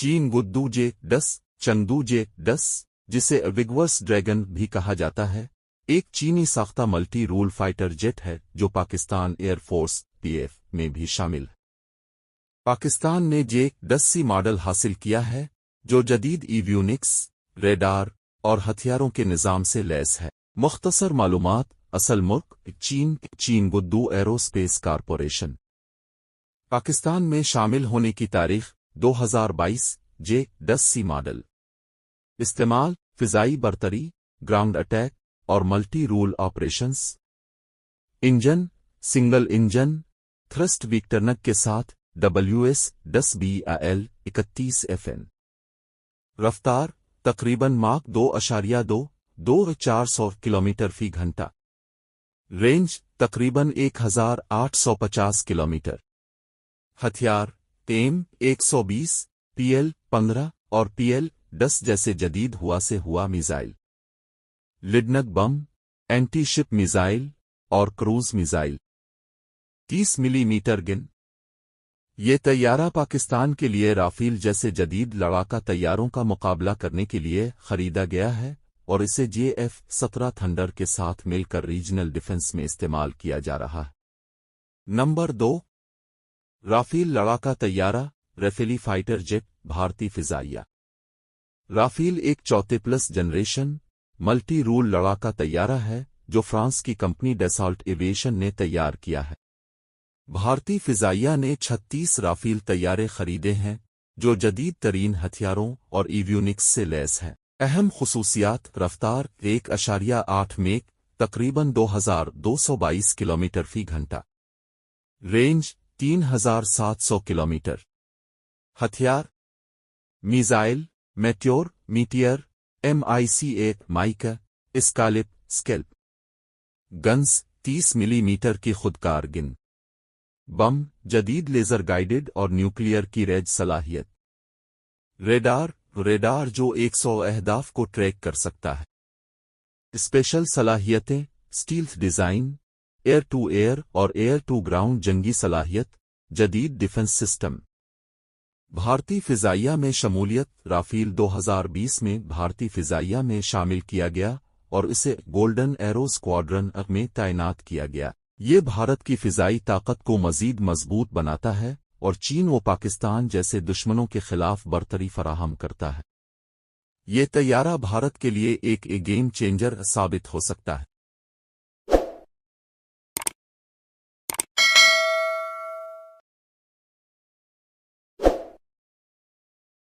चीन गुद्दू जे-10 चंगदू जे-10, जिसे विग्वर्स ड्रैगन भी कहा जाता है, एक चीनी साख्ता मल्टी रूल फाइटर जेट है जो पाकिस्तान एयर फोर्स (पीएफ) में भी शामिल है। पाकिस्तान ने जे-10C मॉडल हासिल किया है जो जदीद एवियोनिक्स, रेडार और हथियारों के निज़ाम से लैस है। मुख्तसर मालूमात। असल मुल्क चीन गुद्दू एरोस्पेस कॉरपोरेशन। पाकिस्तान में शामिल होने की तारीख 2022। जे-10C मॉडल। इस्तेमाल फिजाई बरतरी, ग्राउंड अटैक और multi role operations. Engine single engine thrust विक्टरनक के साथ WS-10BAL 31 FN। रफ्तार तकरीबन माक 2.2 किलोमीटर फी घंटा। रेंज तकरीबन 1850 किलोमीटर। हथियार टेम 120, PL-15 और PL-10 जैसे जदीद हुआ से हुआ मिसाइल, लिडनक बम, एंटी शिप मिसाइल और क्रूज मिसाइल। 30 millimetre gun. ये तैयारा पाकिस्तान के लिए राफेल जैसे जदीद लड़ाका तैयारों का मुकाबला करने के लिए खरीदा गया है और इसे JF-17 थंडर के साथ मिलकर रीजनल डिफेंस में इस्तेमाल किया जा रहा है। नंबर 2। राफेल लड़ाका तैयारा राफेली फाइटर जेट भारतीय फिजाइया। राफेल एक चौथे प्लस जनरेशन मल्टी रूल लड़ाका तैयारा है जो फ्रांस की कंपनी डैसॉल्ट एविएशन ने तैयार किया है। भारतीय फिजाइया ने 36 राफेल तैयारे खरीदे हैं जो जदीद तरीन हथियारों और एवियोनिक्स से लैस हैं। अहम खुसूसियात। रफ्तार 1.8 मेक तकरीबन 2222 किलोमीटर फी घंटा। Range 3700 kilometre. हथियार missile meteor, meteor, MIC-8 MICA, scalp, scalp. Guns 30 millimetre की खुदकार गिन। बम जदीद लेजर गाइडेड और न्यूक्लियर की रेज सलाहियत। रेडार जो 100 अहदाफ को ट्रैक कर सकता है। स्पेशल सलाहियतें stealth design, air to air और एयर टू ग्राउंड जंगी सलाहियत, जदीद डिफेंस सिस्टम। भारतीय फिजाइया में शमूलियत। राफेल 2020 में भारतीय फिजाइया में शामिल किया गया और इसे गोल्डन एरो स्क्वाड्रन में तैनात किया गया। ये भारत की फिजाई ताकत को मजीद मजबूत बनाता है और चीन व पाकिस्तान जैसे दुश्मनों के खिलाफ बरतरी फराहम करता है। ये तैयारा भारत के लिए एक गेम चेंजर साबित हो सकता है।